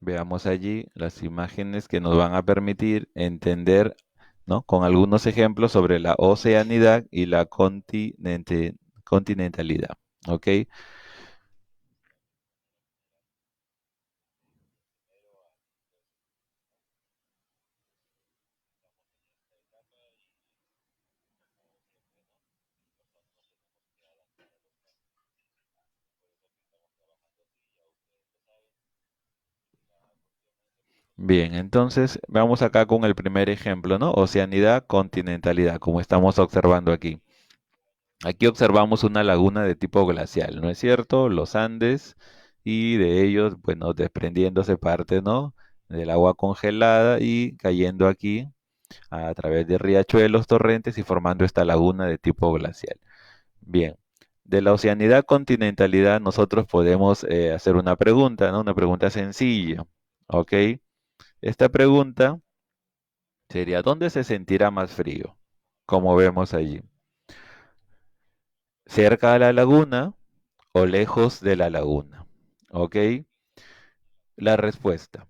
Veamos allí las imágenes que nos van a permitir entender, ¿no? Con algunos ejemplos sobre la oceanidad y la continentalidad. ¿Ok? Bien, entonces vamos acá con el primer ejemplo, ¿no? Oceanidad, continentalidad, como estamos observando aquí. Aquí observamos una laguna de tipo glacial, ¿no es cierto? Los Andes y de ellos, bueno, desprendiéndose parte, ¿no? Del agua congelada y cayendo aquí a través de riachuelos, torrentes y formando esta laguna de tipo glacial. Bien, de la oceanidad continentalidad nosotros podemos hacer una pregunta, ¿no? Una pregunta sencilla, ¿ok? Esta pregunta sería, ¿dónde se sentirá más frío? Como vemos allí, cerca de la laguna o lejos de la laguna. ¿Ok? La respuesta,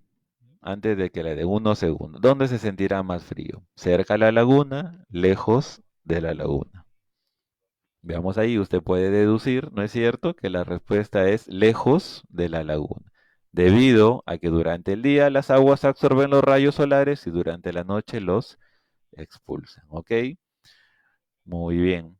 antes de que le dé unos segundos. ¿Dónde se sentirá más frío? ¿Cerca de la laguna? ¿Lejos de la laguna? Veamos ahí, usted puede deducir, ¿no es cierto?, que la respuesta es lejos de la laguna, debido a que durante el día las aguas absorben los rayos solares y durante la noche los expulsan. ¿Ok? Muy bien.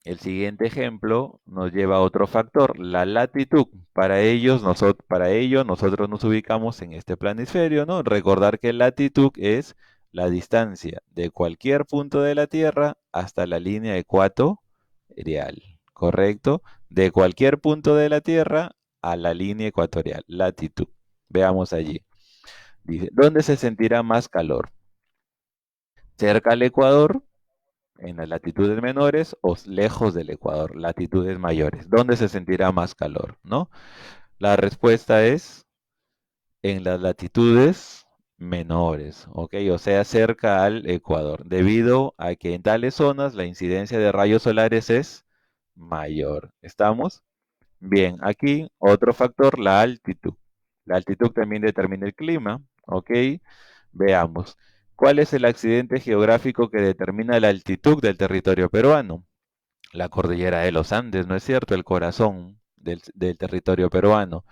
El siguiente ejemplo nos lleva a otro factor, la latitud. Para ello, nosotros nos ubicamos en este planisferio, ¿no? Recordar que latitud es la distancia de cualquier punto de la Tierra hasta la línea ecuatorial, ¿correcto? De cualquier punto de la Tierra a la línea ecuatorial, latitud. Veamos allí. Dice, ¿dónde se sentirá más calor? ¿Cerca al Ecuador, en las latitudes menores o lejos del Ecuador, latitudes mayores? ¿Dónde se sentirá más calor, no? La respuesta es en las latitudes menores, ¿ok? O sea, cerca al Ecuador, debido a que en tales zonas la incidencia de rayos solares es mayor. ¿Estamos? Bien, aquí otro factor, la altitud. La altitud también determina el clima, ¿ok? Veamos. ¿Cuál es el accidente geográfico que determina la altitud del territorio peruano? La cordillera de los Andes, ¿no es cierto? El corazón del territorio peruano.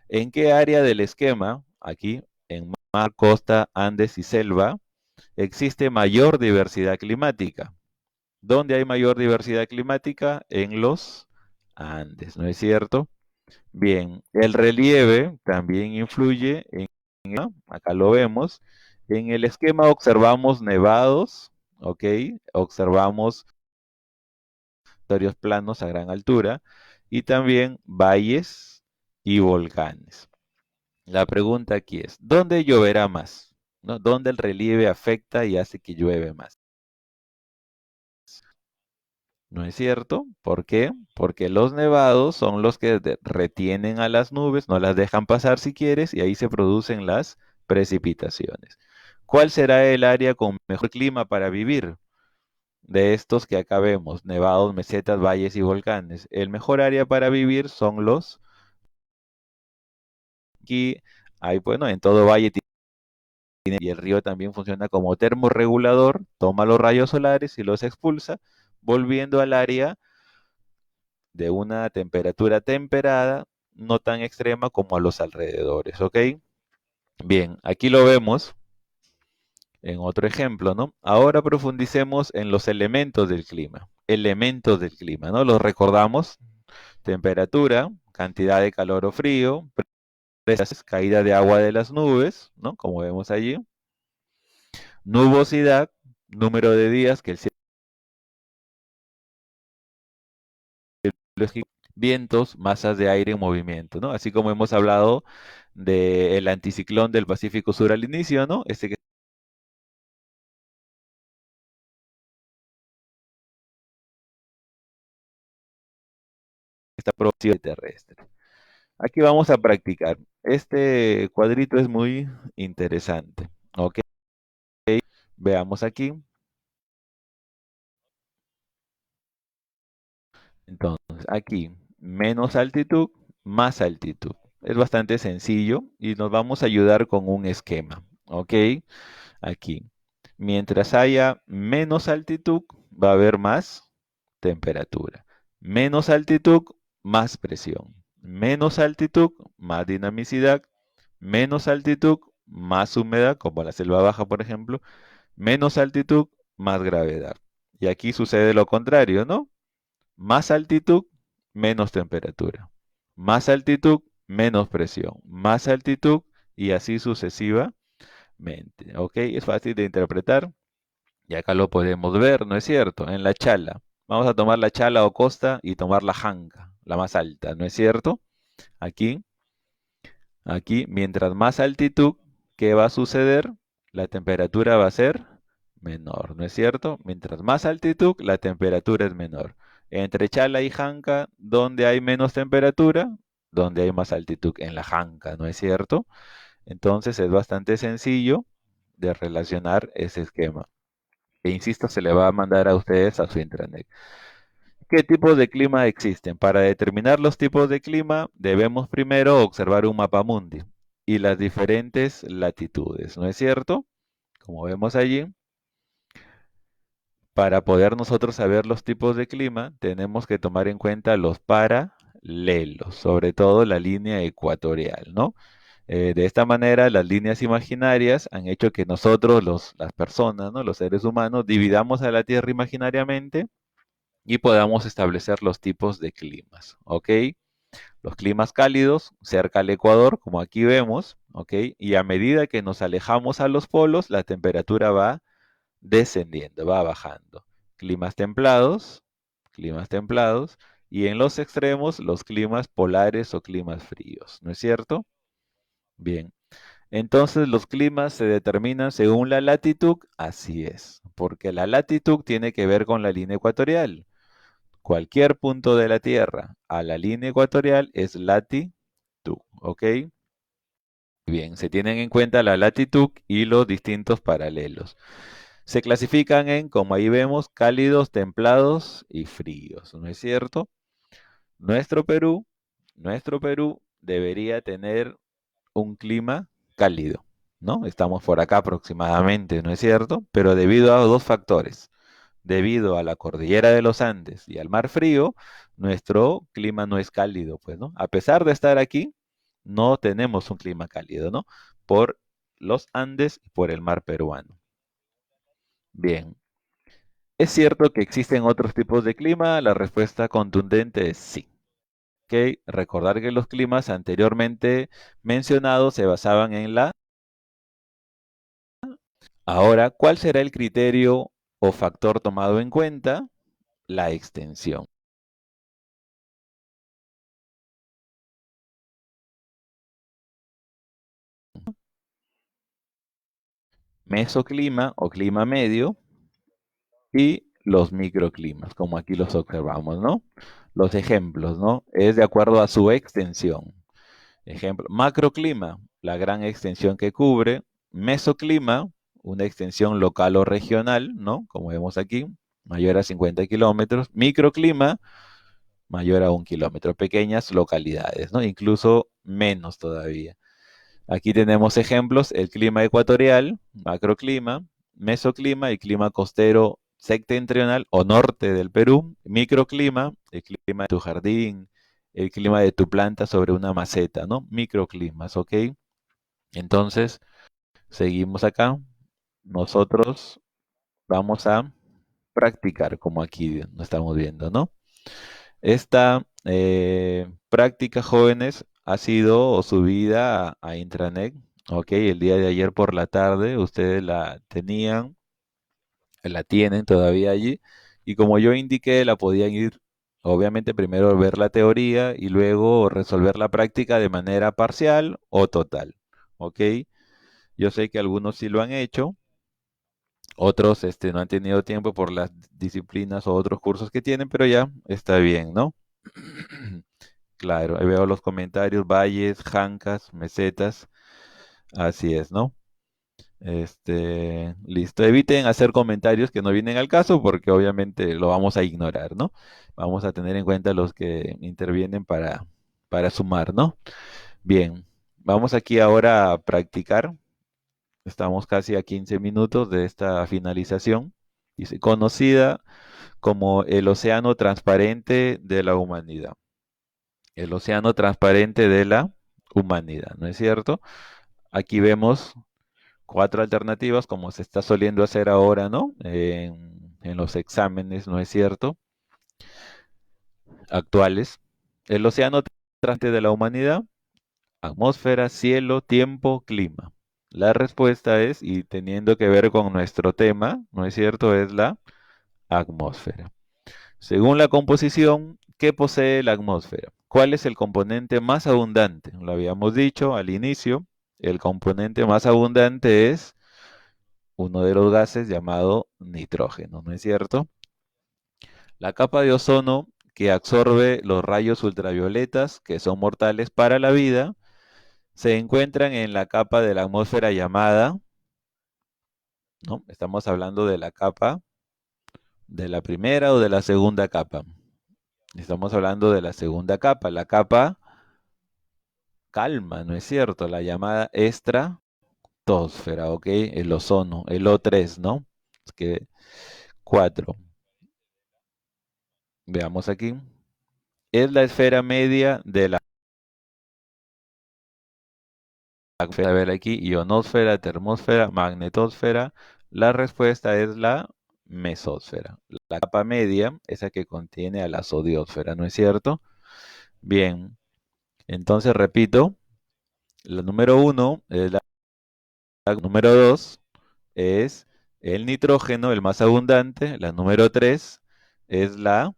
¿En qué área del esquema, aquí, en mar, costa, Andes y selva, existe mayor diversidad climática? ¿Dónde hay mayor diversidad climática? En los Andes, ¿no es cierto? Bien, el relieve también influye acá lo vemos. En el esquema observamos nevados, ¿ok? Observamos territorios planos a gran altura y también valles y volcanes. La pregunta aquí es, ¿dónde lloverá más? ¿No? ¿Dónde el relieve afecta y hace que llueve más? ¿No es cierto? ¿Por qué? Porque los nevados son los que retienen a las nubes, no las dejan pasar si quieres, y ahí se producen las precipitaciones. ¿Cuál será el área con mejor clima para vivir? De estos que acá vemos, nevados, mesetas, valles y volcanes. El mejor área para vivir son los, aquí hay, bueno, en todo valle y el río también funciona como termorregulador, toma los rayos solares y los expulsa, volviendo al área de una temperatura temperada, no tan extrema como a los alrededores, ¿ok? Bien, aquí lo vemos en otro ejemplo, ¿no? Ahora profundicemos en los elementos del clima, ¿no? Los recordamos, temperatura, cantidad de calor o frío, caída de agua de las nubes, ¿no? Como vemos allí, nubosidad, número de días que el cielo es vientos, masas de aire en movimiento, ¿no? Así como hemos hablado del anticiclón del Pacífico Sur al inicio, ¿no? Este que está producido terrestre. Aquí vamos a practicar. Este cuadrito es muy interesante. ¿Ok? Veamos aquí. Entonces, aquí, menos altitud, más altitud. es bastante sencillo y nos vamos a ayudar con un esquema, ¿ok? Aquí. Mientras haya menos altitud, va a haber más temperatura. Menos altitud, más presión. Menos altitud, más dinamicidad. Menos altitud, más humedad, como la selva baja, por ejemplo. Menos altitud, más gravedad. Y aquí sucede lo contrario, ¿no? Más altitud, menos temperatura. Más altitud, menos presión. Más altitud y así sucesivamente. ¿Ok? Es fácil de interpretar. Y acá lo podemos ver, ¿no es cierto? En la chala. Vamos a tomar la chala o costa y tomar la janca, la más alta, ¿no es cierto? Aquí, aquí, mientras más altitud, ¿qué va a suceder? La temperatura va a ser menor, ¿no es cierto? Mientras más altitud, la temperatura es menor. Entre chala y janca, ¿dónde hay menos temperatura? Donde hay más altitud, en la janca, ¿no es cierto? Entonces es bastante sencillo de relacionar ese esquema. E insisto, se le va a mandar a ustedes a su intranet. ¿Qué tipos de clima existen? Para determinar los tipos de clima, debemos primero observar un mapa mundi y las diferentes latitudes, ¿no es cierto? Como vemos allí, para poder nosotros saber los tipos de clima, tenemos que tomar en cuenta los paralelos, sobre todo la línea ecuatorial, ¿no? De esta manera, las líneas imaginarias han hecho que nosotros, las personas, ¿no? Los seres humanos, dividamos a la Tierra imaginariamente y podamos establecer los tipos de climas, ¿ok? Los climas cálidos cerca al Ecuador, como aquí vemos, ¿ok? Y a medida que nos alejamos a los polos, la temperatura va descendiendo, va bajando. Climas templados, y en los extremos los climas polares o climas fríos, ¿no es cierto? Bien, entonces los climas se determinan según la latitud, así es, porque la latitud tiene que ver con la línea ecuatorial. Cualquier punto de la Tierra a la línea ecuatorial es latitud, ¿ok? Bien, se tienen en cuenta la latitud y los distintos paralelos. Se clasifican en, como ahí vemos, cálidos, templados y fríos, ¿no es cierto? Nuestro Perú, nuestro Perú debería tener un clima cálido, ¿no? Estamos por acá aproximadamente, ¿no es cierto? Pero debido a dos factores. Debido a la cordillera de los Andes y al mar frío, nuestro clima no es cálido, pues, ¿no? A pesar de estar aquí, no tenemos un clima cálido, ¿no? Por los Andes y por el mar peruano. Bien, ¿es cierto que existen otros tipos de clima? La respuesta contundente es sí. ¿Ok? Recordar que los climas anteriormente mencionados se basaban en la... Ahora, ¿cuál será el criterio o factor tomado en cuenta? La extensión. Mesoclima o clima medio y los microclimas, como aquí los observamos, ¿no? Los ejemplos, ¿no? Es de acuerdo a su extensión. Ejemplo, macroclima, la gran extensión que cubre. Mesoclima, una extensión local o regional, ¿no? Como vemos aquí, mayor a 50 kilómetros. Microclima, mayor a 1 kilómetro. Pequeñas localidades, ¿no? Incluso menos todavía. Aquí tenemos ejemplos, el clima ecuatorial, macroclima, mesoclima y clima costero septentrional o norte del Perú, microclima, el clima de tu jardín, el clima de tu planta sobre una maceta, ¿no? Microclimas, ¿ok? Entonces, seguimos acá. Nosotros vamos a practicar como aquí lo estamos viendo, ¿no? Esta práctica, jóvenes, ha sido o subida a intranet. Ok, el día de ayer por la tarde ustedes la tenían, la tienen todavía allí. Y como yo indiqué, la podían ir, obviamente, primero ver la teoría y luego resolver la práctica de manera parcial o total. Ok, yo sé que algunos sí lo han hecho, otros no han tenido tiempo por las disciplinas o otros cursos que tienen, pero ya está bien, ¿no? Claro, ahí veo los comentarios, valles, jancas, mesetas, así es, ¿no? Listo. Eviten hacer comentarios que no vienen al caso porque obviamente lo vamos a ignorar, ¿no? Vamos a tener en cuenta los que intervienen para sumar, ¿no? Bien, vamos aquí ahora a practicar. Estamos casi a 15 minutos de esta finalización. Dice, conocida como el océano transparente de la humanidad. El océano transparente de la humanidad, ¿no es cierto? Aquí vemos cuatro alternativas, como se está soliendo hacer ahora, ¿no? En los exámenes, ¿no es cierto? Actuales. El océano transparente de la humanidad, atmósfera, cielo, tiempo, clima. La respuesta es, y teniendo que ver con nuestro tema, ¿no es cierto? Es la atmósfera. Según la composición, ¿qué posee la atmósfera? ¿Cuál es el componente más abundante? Lo habíamos dicho al inicio, el componente más abundante es uno de los gases llamado nitrógeno, ¿no es cierto? La capa de ozono que absorbe los rayos ultravioletas que son mortales para la vida se encuentran en la capa de la atmósfera llamada, ¿no? Estamos hablando de la capa de la primera o de la segunda capa. Estamos hablando de la segunda capa, la capa calma, ¿no es cierto? La llamada estratosfera, ¿ok? El ozono, el O3, ¿no? Es que 4. Veamos aquí. Es la esfera media de la atmósfera. A ver aquí, ionosfera, termósfera, magnetosfera. La respuesta es la mesósfera. La capa media, esa que contiene a la zodiosfera, ¿no es cierto? Bien, entonces repito, la número uno es la número 2 es el nitrógeno, el más abundante. La número 3 es la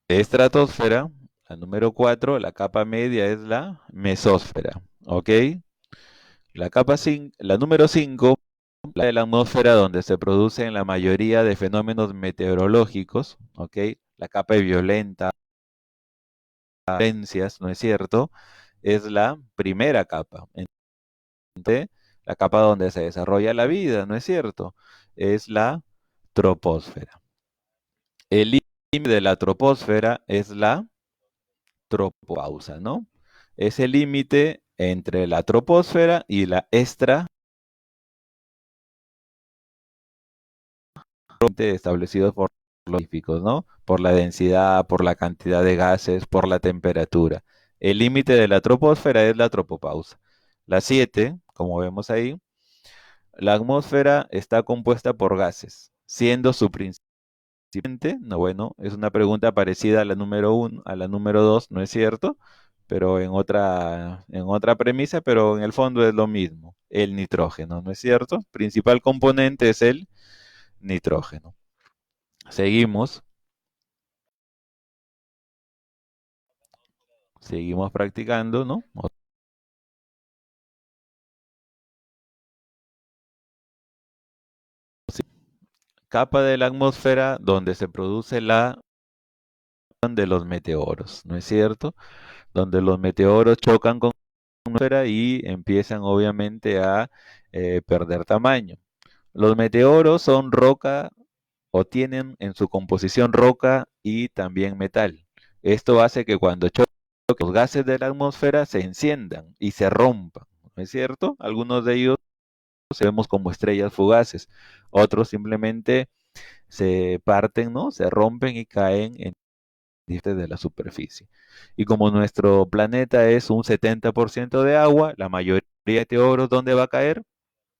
estratosfera. La número 4, la capa media, es la mesósfera. ¿Ok? La número 5, la de la atmósfera, donde se producen la mayoría de fenómenos meteorológicos. ¿Ok? La capa violenta, ¿no es cierto? Es la primera capa. La capa donde se desarrolla la vida, ¿no es cierto? Es la troposfera. El límite de la troposfera es la tropopausa, ¿no? Es el límite entre la troposfera y la establecidos por los científicos, ¿no? Por la densidad, por la cantidad de gases, por la temperatura. El límite de la troposfera es la tropopausa. La 7, como vemos ahí, la atmósfera está compuesta por gases, siendo su principal. No, bueno, es una pregunta parecida a la número uno, a la número 2, ¿no es cierto? Pero en otra premisa, pero en el fondo es lo mismo, el nitrógeno, ¿no es cierto? Principal componente es el nitrógeno. Seguimos, seguimos practicando, ¿no? Capa de la atmósfera donde se produce la de los meteoros, ¿no es cierto? Donde los meteoros chocan con la atmósfera y empiezan obviamente a perder tamaño. Los meteoros son roca o tienen en su composición roca y también metal. Esto hace que cuando choquen los gases de la atmósfera se enciendan y se rompan, ¿no es cierto? Algunos de ellos se vemos como estrellas fugaces, otros simplemente se parten, ¿no? Se rompen y caen en de la superficie. Y como nuestro planeta es un 70% de agua, la mayoría de meteoros, ¿dónde va a caer?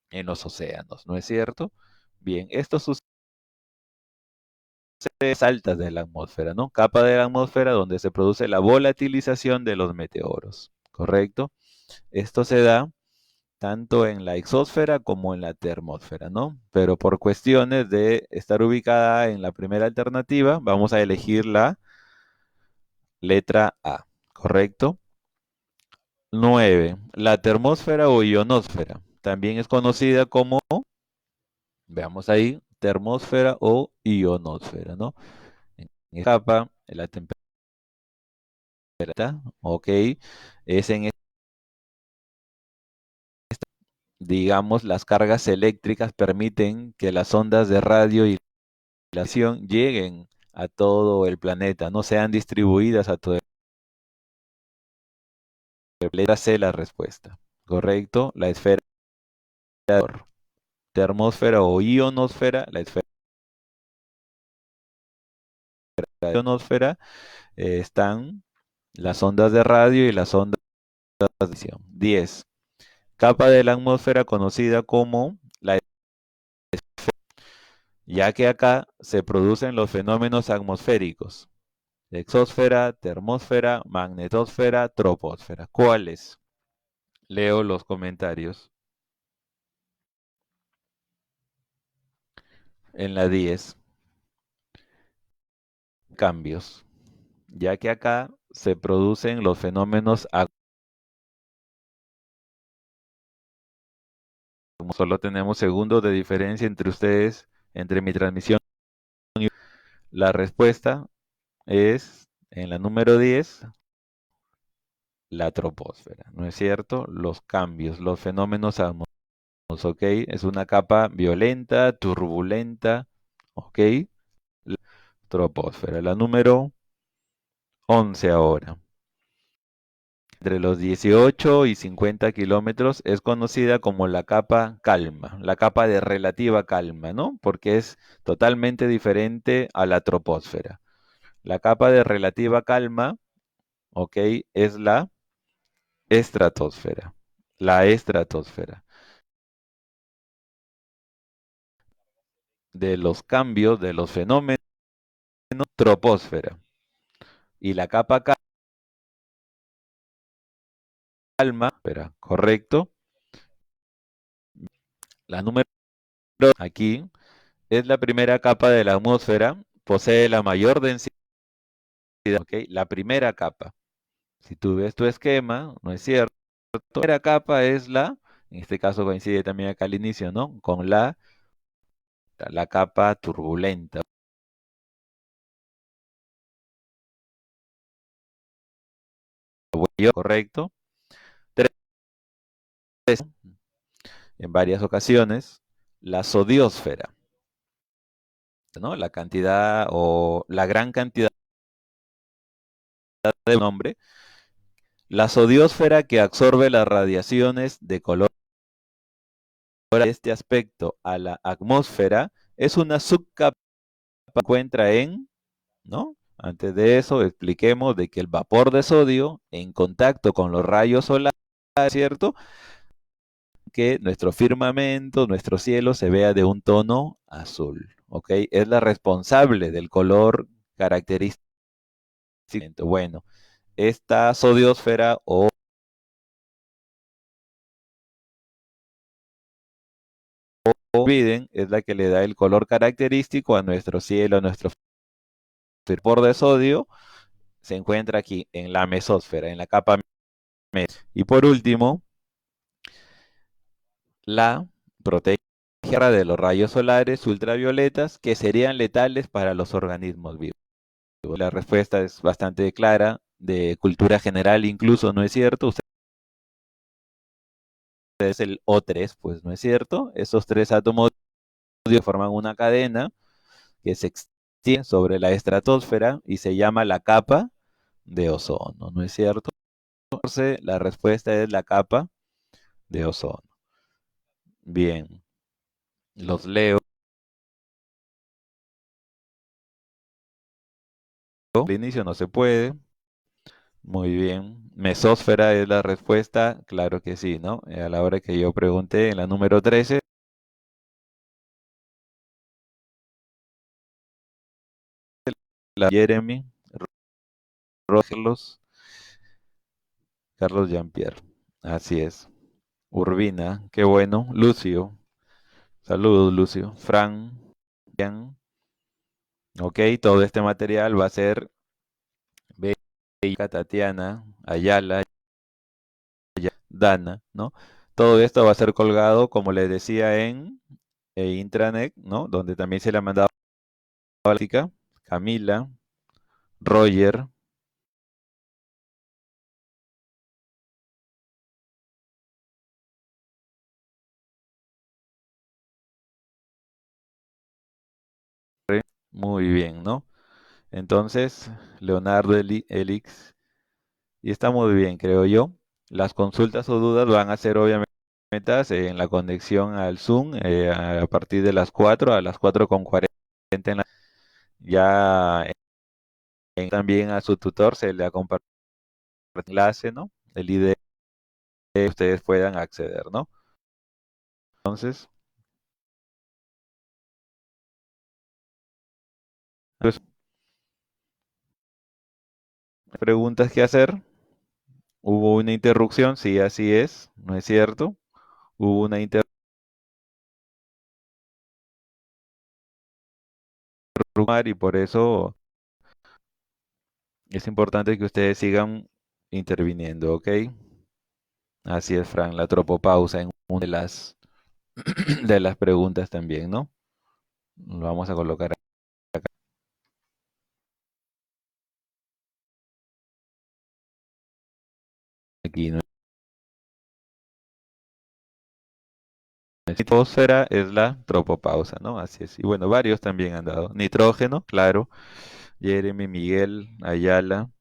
En los océanos, ¿no es cierto? Bien, esto sucede altas de la atmósfera, ¿no? Capa de la atmósfera donde se produce la volatilización de los meteoros, ¿correcto? Esto se da tanto en la exósfera como en la termósfera, ¿no? Pero por cuestiones de estar ubicada en la primera alternativa, vamos a elegir la letra A, ¿correcto? 9. La termósfera o ionosfera. También es conocida como, veamos ahí, termósfera o ionosfera, ¿no? En capa, la temperatura, ok, es en, digamos, las cargas eléctricas permiten que las ondas de radio y radiación lleguen a todo el planeta, no sean distribuidas a todo Letra C la respuesta. ¿Correcto? La esfera termósfera o ionosfera, la esfera de la ionosfera, están las ondas de radio y las ondas de visión. 10. Capa de la atmósfera conocida como la ya que acá se producen los fenómenos atmosféricos: exósfera, termósfera, magnetosfera, troposfera. ¿Cuáles? Leo los comentarios. En la 10, cambios, ya que acá se producen los fenómenos solo tenemos segundos de diferencia entre ustedes, entre mi transmisión y la respuesta es en la número 10, la troposfera, ¿no es cierto? Los cambios, los fenómenos atmosféricos, ¿ok? Es una capa violenta, turbulenta, ¿ok? La troposfera. La número 11 ahora. Entre los 18 y 50 kilómetros es conocida como la capa calma, la capa de relativa calma, ¿no? Porque es totalmente diferente a la troposfera. La capa de relativa calma, ¿ok? Es la estratosfera. La estratosfera. De los cambios, de los fenómenos, troposfera. Y la capa calma, espera, correcto. La número aquí es la primera capa de la atmósfera, posee la mayor densidad, ¿ok? La primera capa. Si tú ves tu esquema, ¿no es cierto? La primera capa es en este caso coincide también acá al inicio, ¿no? Con la capa turbulenta. Correcto. Tres, en varias ocasiones, la zodiosfera, ¿no? La cantidad o la gran cantidad de nombre. La zodiosfera que absorbe las radiaciones de color de este aspecto a la atmósfera es una subcapa que se encuentra ¿no? Antes de eso, expliquemos de que el vapor de sodio en contacto con los rayos solares, ¿cierto? Que nuestro firmamento, nuestro cielo se vea de un tono azul, ¿ok? Es la responsable del color característico. Bueno, esta zodiosfera o olviden, es la que le da el color característico a nuestro cielo, a nuestro vapor de sodio, se encuentra aquí en la mesósfera, en la capa media. Y por último, la protege de los rayos solares ultravioletas que serían letales para los organismos vivos. La respuesta es bastante clara, de cultura general incluso, ¿no es cierto? Ustedes el O3, pues, ¿no es cierto? Esos tres átomos forman una cadena que se extiende sobre la estratosfera y se llama la capa de ozono, ¿no es cierto? Entonces, la respuesta es la capa de ozono. Bien, los leo. Al inicio no se puede. Muy bien. Mesósfera es la respuesta. Claro que sí, ¿no? A la hora que yo pregunté en la número 13, la Jeremy, Carlos, Carlos Jean-Pierre. Así es. Urbina, qué bueno. Lucio, saludos, Lucio. Fran, bien. Ok, todo este material va a ser Bella, Tatiana, Ayala, Dana, ¿no? Todo esto va a ser colgado, como les decía, en intranet, ¿no? Donde también se le ha mandado a la chica, Camila, Roger, muy bien, ¿no? Entonces, Leonardo Elix, y está muy bien, creo yo. Las consultas o dudas van a ser obviamente en la conexión al Zoom a partir de las 4 a las 4:40 en ya también a su tutor se le ha compartido el enlace, ¿no? El ID que ustedes puedan acceder, ¿no? Entonces, pues, preguntas que hacer. ¿Hubo una interrupción? Sí, así es, ¿no es cierto? Hubo una interrupción y por eso es importante que ustedes sigan interviniendo, ¿ok? Así es, Fran, la tropopausa en una de las, de las preguntas también, ¿no? Lo vamos a colocar aquí, ¿no? La troposfera es la tropopausa, ¿no? Así es. Y bueno, varios también han dado. Nitrógeno, claro. Jeremy, Miguel, Ayala.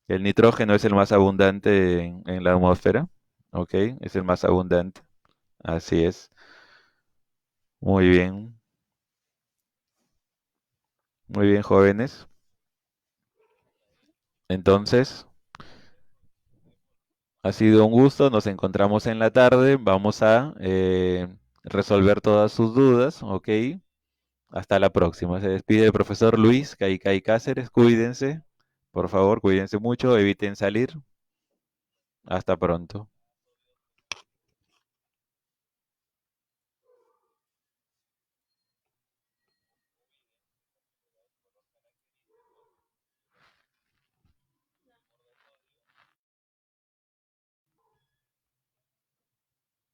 El nitrógeno es el más abundante en la atmósfera, ¿ok? Es el más abundante. Así es. Muy muy bien, jóvenes. Entonces, ha sido un gusto. Nos encontramos en la tarde. Vamos a resolver todas sus dudas, ¿ok? Hasta la próxima. Se despide el profesor Luis Caicay Cáceres. Cuídense. Por favor, cuídense mucho. Eviten salir. Hasta pronto.